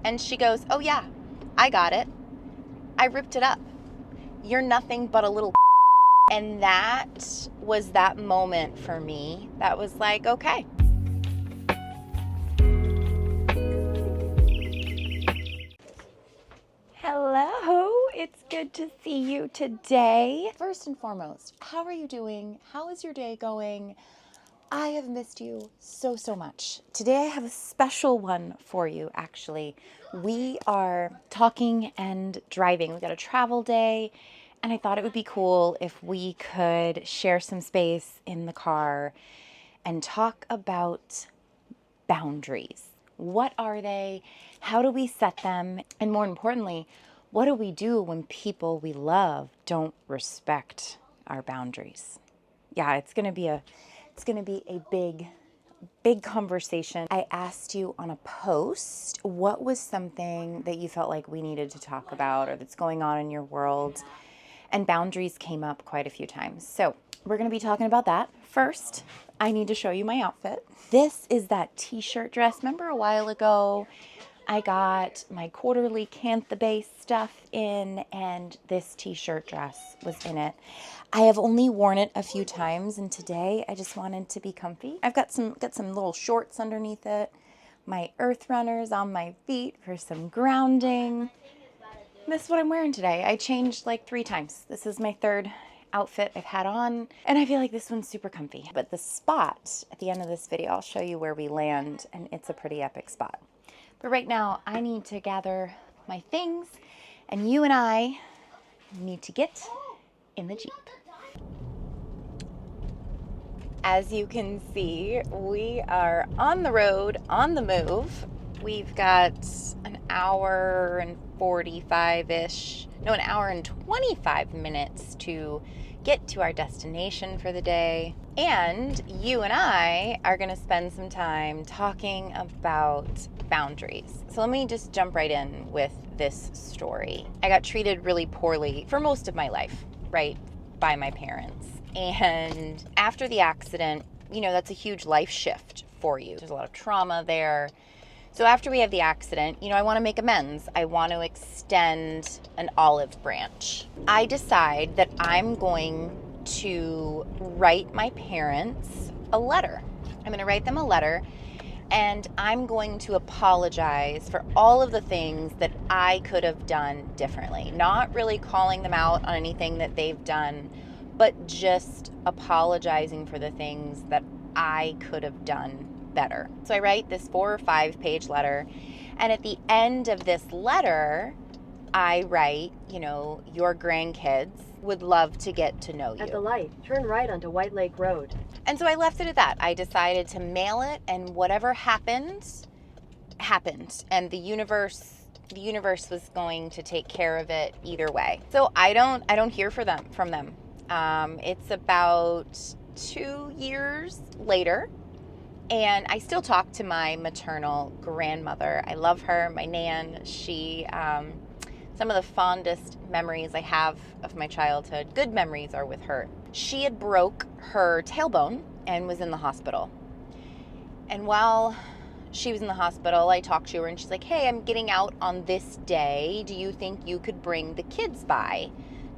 And she goes, oh yeah, I got it. I ripped it up. You're nothing but a little. And that was that moment for me that was like, okay. Hello, it's good to see you today. First and foremost, how are you doing? How is your day going? I have missed you so much. Today I have a special one for you, actually. We are talking and driving. We got a travel day, and I thought it would be cool if we could share some space in the car and talk about boundaries. What are they? How do we set them? And more importantly, what do we do when people we love don't respect our boundaries? Yeah, it's going to be a big conversation. I asked you on a post, what was something that you felt like we needed to talk about or that's going on in your world? And boundaries came up quite a few times. So we're going to be talking about that. First, I need to show you my outfit. This is that t-shirt dress. Remember a while ago, I got my quarterly Cantha Base stuff in, and this t-shirt dress was in it. I have only worn it a few times, and today I just wanted to be comfy. I've got some little shorts underneath it, my earth runners on my feet for some grounding. This is what I'm wearing today. I changed like 3 times. This is my third outfit I've had on, and I feel like this one's super comfy. But the spot at the end of this video, I'll show you where we land, and it's a pretty epic spot. But right now, I need to gather my things, and you and I need to get in the Jeep. As you can see, we are on the road, on the move. We've got an hour and 45-ish, no, an hour and 25 minutes to get to our destination for the day. And you and I are going to spend some time talking about boundaries. So let me just jump right in with this story. I got treated really poorly for most of my life, right, by my parents. And after the accident, you know, that's a huge life shift for you. There's a lot of trauma there. So after we have the accident, you know, I want to make amends. I want to extend an olive branch. I decide that I'm going to write my parents a letter. I'm going to write them a letter, and I'm going to apologize for all of the things that I could have done differently. Not really calling them out on anything that they've done, but just apologizing for the things that I could have done better. So I write this 4 or 5 page letter, and at the end of this letter, I write, you know, your grandkids would love to get to know you. At the light, turn right onto White Lake Road. And so I left it at that. I decided to mail it, and whatever happened, happened. And the universe was going to take care of it either way. So I don't hear from them. It's about 2 years later, and I still talk to my maternal grandmother. I love her, my Nan. She, some of the fondest memories I have of my childhood, good memories, are with her. She had broke her tailbone and was in the hospital. And while she was in the hospital, I talked to her, and she's like, hey, I'm getting out on this day. Do you think you could bring the kids by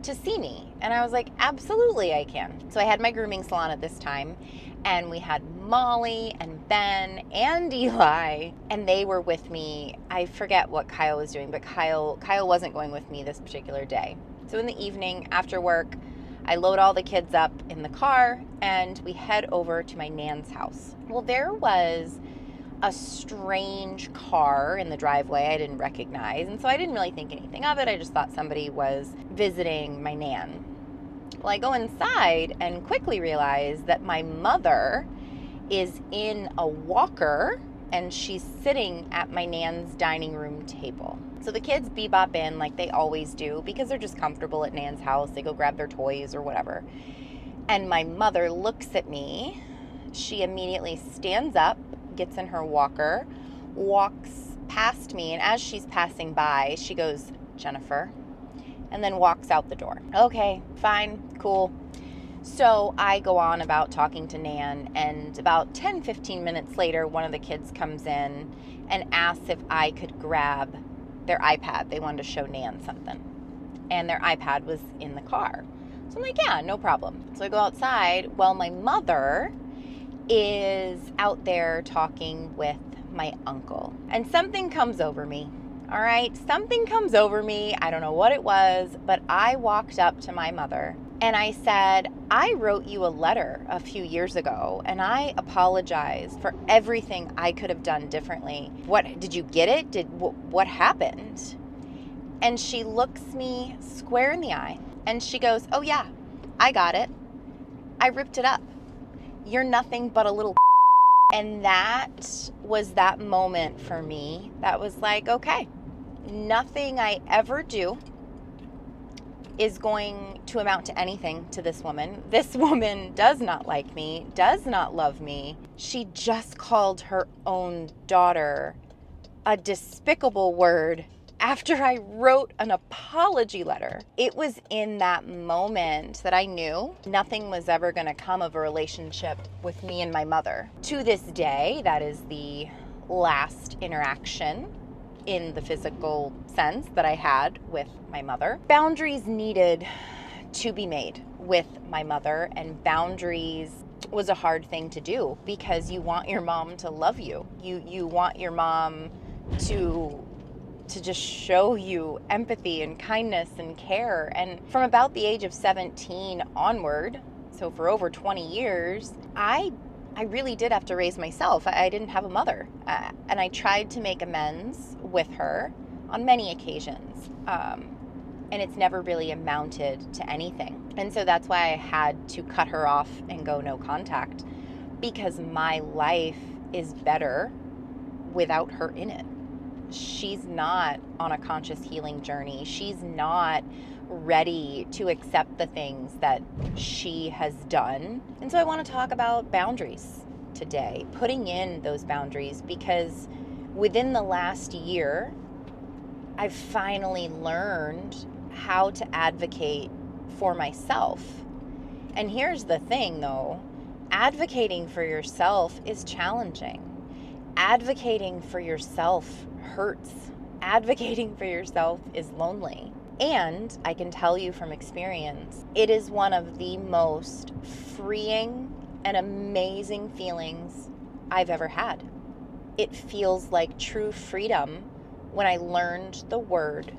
to see me? And I was like, absolutely I can. So I had my grooming salon at this time, and we had Molly and Ben and Eli, and they were with me. I forget what Kyle was doing, but Kyle wasn't going with me this particular day. So in the evening after work, I load all the kids up in the car, and we head over to my Nan's house. Well, there was a strange car in the driveway I didn't recognize, and so I didn't really think anything of it. I just thought somebody was visiting my Nan. Well, I go inside and quickly realize that my mother is in a walker, and she's sitting at my Nan's dining room table. So the kids bebop in like they always do because they're just comfortable at Nan's house. They go grab their toys or whatever. And my mother looks at me. She immediately stands up, gets in her walker, walks past me, and as she's passing by, she goes, Jennifer, and then walks out the door. Okay, fine, cool. So I go on about talking to Nan, and about 10-15 minutes later, one of the kids comes in and asks if I could grab their iPad. They wanted to show Nan something, and their iPad was in the car. So I'm like, yeah, no problem. So I go outside. Well, my mother is out there talking with my uncle, and something comes over me. All right, something comes over me. I don't know what it was, but I walked up to my mother and I said, I wrote you a letter a few years ago, and I apologize for everything I could have done differently. What, did you get it? What happened? And she looks me square in the eye and she goes, oh yeah, I got it. I ripped it up. You're nothing but a little. And that was that moment for me that was like, okay, nothing I ever do is going to amount to anything to this woman. This woman does not like me, does not love me. She just called her own daughter a despicable word after I wrote an apology letter. It was in that moment that I knew nothing was ever going to come of a relationship with me and my mother. To this day, that is the last interaction in the physical sense that I had with my mother. Boundaries needed to be made with my mother, and boundaries was a hard thing to do because you want your mom to love you. You want your mom to just show you empathy and kindness and care. And from about the age of 17 onward, so for over 20 years, I really did have to raise myself. I didn't have a mother. And I tried to make amends with her on many occasions. And it's never really amounted to anything. And so that's why I had to cut her off and go no contact, because my life is better without her in it. She's not on a conscious healing journey. She's not ready to accept the things that she has done. And so I want to talk about boundaries today, putting in those boundaries, because within the last year, I've finally learned how to advocate for myself. And here's the thing though, advocating for yourself is challenging. Advocating for yourself hurts. Advocating for yourself is lonely. And I can tell you from experience, it is one of the most freeing and amazing feelings I've ever had. It feels like true freedom when I learned the word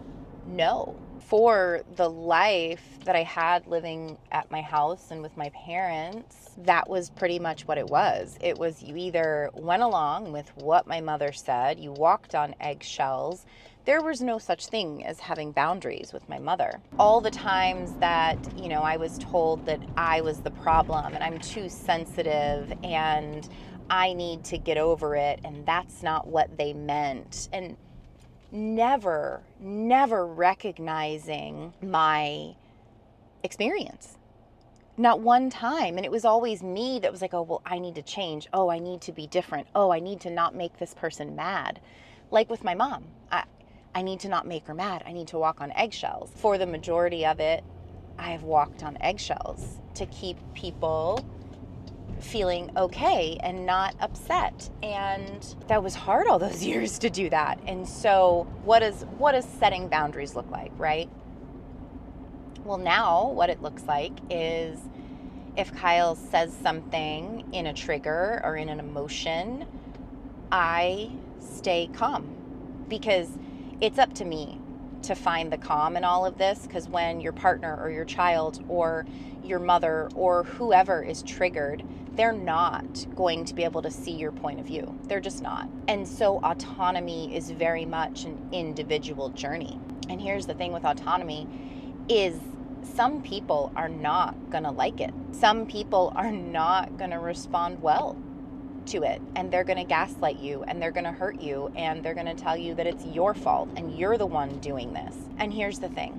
no. For the life that I had living at my house and with my parents, that was pretty much what it was. It was you either went along with what my mother said, you walked on eggshells. There was no such thing as having boundaries with my mother. All the times that, I was told that I was the problem and I'm too sensitive and I need to get over it and that's not what they meant. And never recognizing my experience. Not one time. And it was always me that was like, oh, well, I need to change. Oh, I need to be different. Oh, I need to not make this person mad. Like with my mom, I need to not make her mad. I need to walk on eggshells. For the majority of it, I have walked on eggshells to keep people feeling okay and not upset. And that was hard all those years to do that. And so what does setting boundaries look like, right? Well, now what it looks like is if Kyle says something in a trigger or in an emotion, I stay calm, because it's up to me to find the calm in all of this. Because when your partner or your child or your mother or whoever is triggered, they're not going to be able to see your point of view. They're just not. And so autonomy is very much an individual journey. And here's the thing with autonomy is some people are not gonna like it. Some people are not gonna respond well to it, and they're gonna gaslight you and they're gonna hurt you and they're gonna tell you that it's your fault and you're the one doing this. And here's the thing.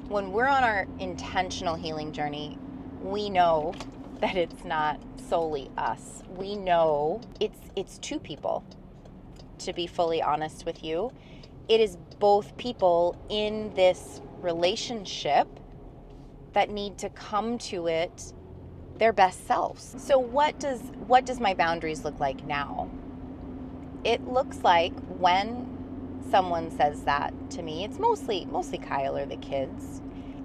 When we're on our intentional healing journey, we know that it's not solely us. We know it's two people. To be fully honest with you, it is both people in this relationship that need to come to it their best selves. So what does my boundaries look like now? It looks like when someone says that to me, it's mostly Kyle or the kids.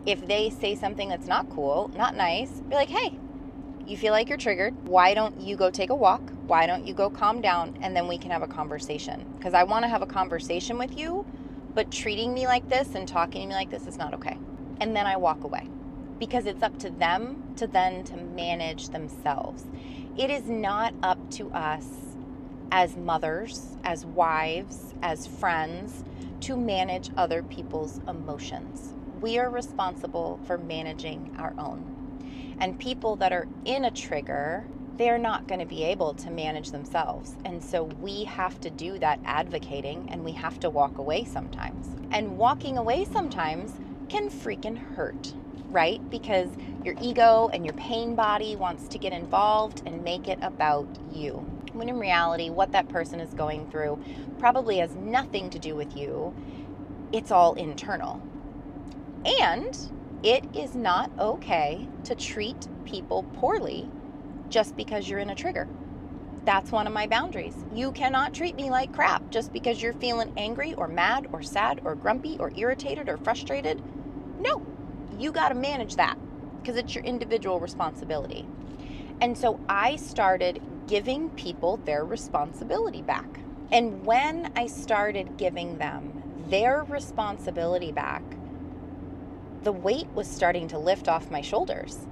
If they say something that's not cool, not nice, be like, hey, you feel like you're triggered. Why don't you go take a walk? Why don't you go calm down? And then we can have a conversation. Because I want to have a conversation with you, but treating me like this and talking to me like this is not okay. And then I walk away. Because it's up to them to then to manage themselves. It is not up to us as mothers, as wives, as friends, to manage other people's emotions. We are responsible for managing our own. And people that are in a trigger, they're not going to be able to manage themselves. And so we have to do that advocating, and we have to walk away sometimes. And walking away sometimes can freaking hurt, right? Because your ego and your pain body wants to get involved and make it about you. When in reality, what that person is going through probably has nothing to do with you. It's all internal. And it is not okay to treat people poorly just because you're in a trigger. That's one of my boundaries. You cannot treat me like crap just because you're feeling angry or mad or sad or grumpy or irritated or frustrated. No, you got to manage that because it's your individual responsibility. And so I started giving people their responsibility back. And when I started giving them their responsibility back, the weight was starting to lift off my shoulders,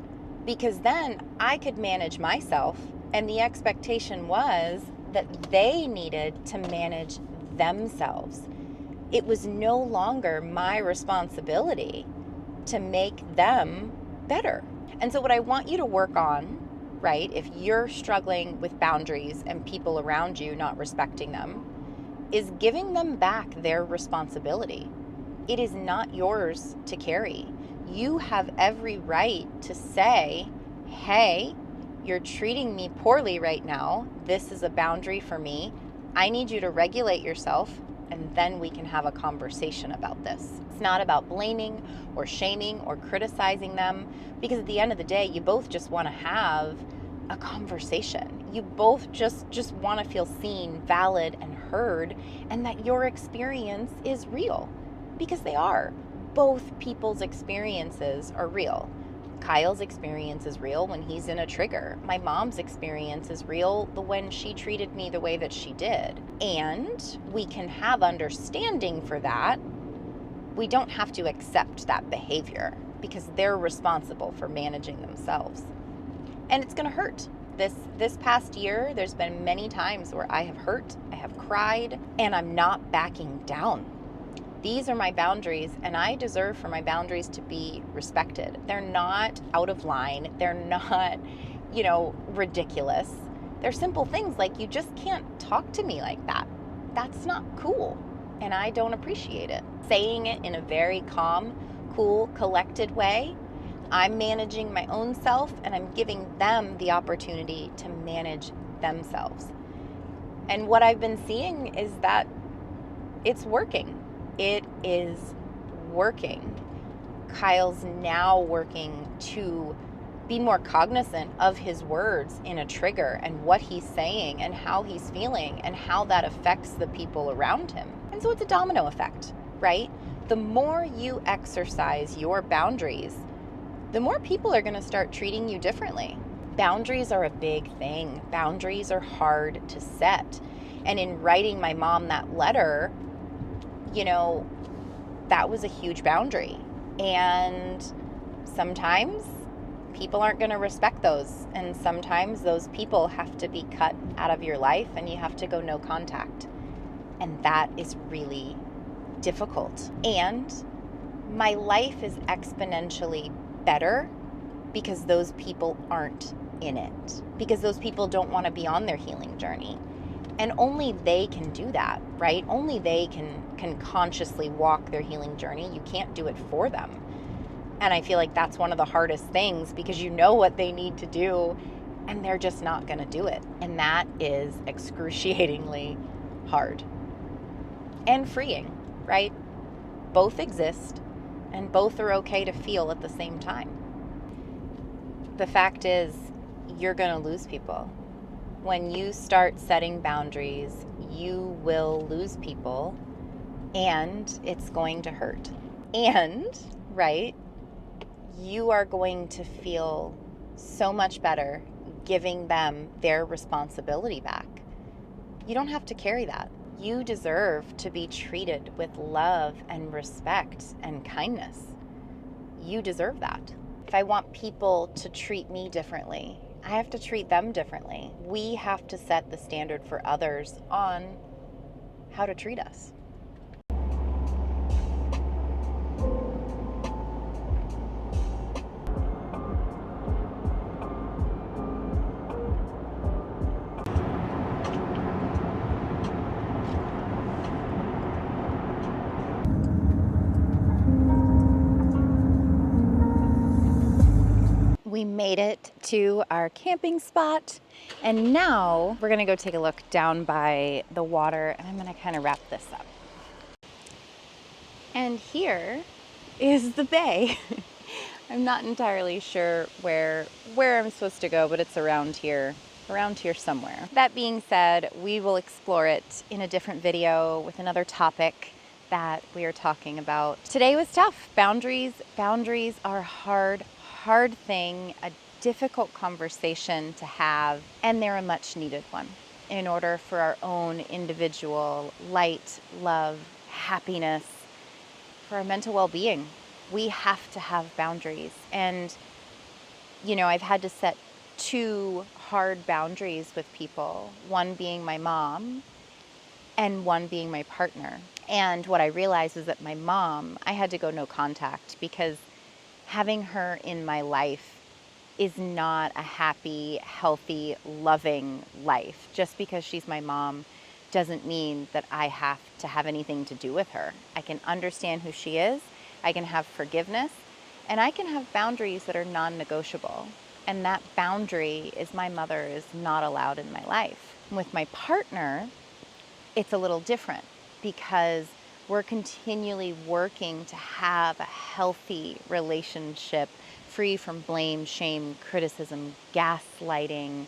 because then I could manage myself, and the expectation was that they needed to manage themselves. It was no longer my responsibility to make them better. And so what I want you to work on, right, if you're struggling with boundaries and people around you not respecting them, is giving them back their responsibility. It is not yours to carry. You have every right to say, hey, you're treating me poorly right now. This is a boundary for me. I need you to regulate yourself, and then we can have a conversation about this. It's not about blaming or shaming or criticizing them, because at the end of the day, you both just want to have a conversation. You both just want to feel seen, valid, and heard, and that your experience is real. Because they are. Both people's experiences are real. Kyle's experience is real when he's in a trigger. My mom's experience is real when she treated me the way that she did. And we can have understanding for that. We don't have to accept that behavior because they're responsible for managing themselves. And it's going to hurt. This past year, there's been many times where I have hurt, I have cried, and I'm not backing down. These are my boundaries, and I deserve for my boundaries to be respected. They're not out of line. They're not, ridiculous. They're simple things like you just can't talk to me like that. That's not cool, and I don't appreciate it. Saying it in a very calm, cool, collected way, I'm managing my own self, and I'm giving them the opportunity to manage themselves. And what I've been seeing is that it's working. It is working. Kyle's now working to be more cognizant of his words in a trigger and what he's saying and how he's feeling and how that affects the people around him. And so it's a domino effect, right? The more you exercise your boundaries, the more people are going to start treating you differently. Boundaries are a big thing. Boundaries are hard to set. And in writing my mom that letter, that was a huge boundary. And sometimes people aren't going to respect those. And sometimes those people have to be cut out of your life and you have to go no contact. And that is really difficult. And my life is exponentially better because those people aren't in it. Because those people don't want to be on their healing journey. And only they can do that, right? Only they can consciously walk their healing journey. You can't do it for them. And I feel like that's one of the hardest things because you know what they need to do and they're just not going to do it. And that is excruciatingly hard and freeing, right? Both exist and both are okay to feel at the same time. The fact is, you're going to lose people. When you start setting boundaries, you will lose people, and it's going to hurt. And, right, you are going to feel so much better giving them their responsibility back. You don't have to carry that. You deserve to be treated with love and respect and kindness. You deserve that. If I want people to treat me differently, I have to treat them differently. We have to set the standard for others on how to treat us. We made it to our camping spot, and now we're gonna go take a look down by the water, and I'm gonna kind of wrap this up. And here is the bay. I'm not entirely sure where I'm supposed to go, but it's around here somewhere. That being said, we will explore it in a different video with another topic that we are talking about. Today was tough. Boundaries are hard thing, a difficult conversation to have, and they're a much needed one in order for our own individual light, love, happiness, for our mental well-being. We have to have boundaries. And, I've had to set 2 hard boundaries with people, one being my mom and one being my partner. And what I realized is that my mom, I had to go no contact, because having her in my life is not a happy, healthy, loving life. Just because she's my mom doesn't mean that I have to have anything to do with her. I can understand who she is, I can have forgiveness, and I can have boundaries that are non-negotiable. And that boundary is my mother is not allowed in my life. With my partner, it's a little different, because we're continually working to have a healthy relationship, free from blame, shame, criticism, gaslighting,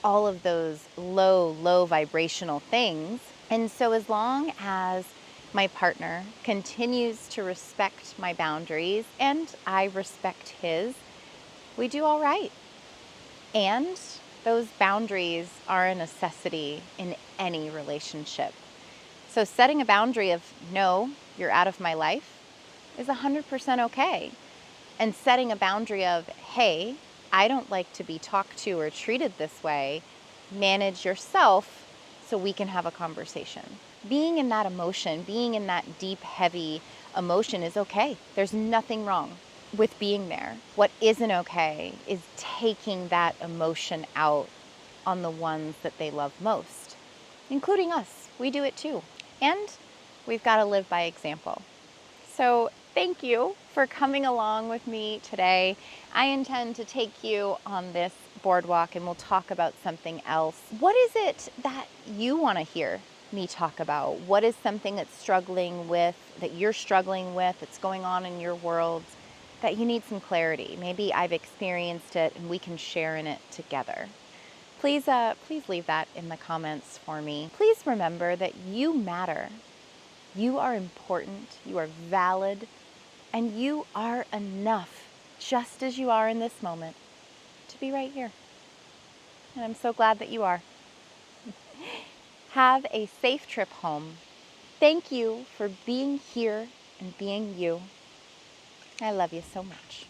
all of those low vibrational things. And so as long as my partner continues to respect my boundaries and I respect his, we do all right. And those boundaries are a necessity in any relationship. So setting a boundary of, no, you're out of my life, is 100% okay. And setting a boundary of, hey, I don't like to be talked to or treated this way, manage yourself so we can have a conversation. Being in that emotion, being in that deep, heavy emotion is okay. There's nothing wrong with being there. What isn't okay is taking that emotion out on the ones that they love most, including us. We do it too. And we've got to live by example. So thank you for coming along with me today. I intend to take you on this boardwalk and we'll talk about something else. What is it that you want to hear me talk about? What is something that you're struggling with, that's going on in your world, that you need some clarity? Maybe I've experienced it and we can share in it together. Please leave that in the comments for me. Please remember that you matter. You are important, you are valid, and you are enough, just as you are in this moment, to be right here. And I'm so glad that you are. Have a safe trip home. Thank you for being here and being you. I love you so much.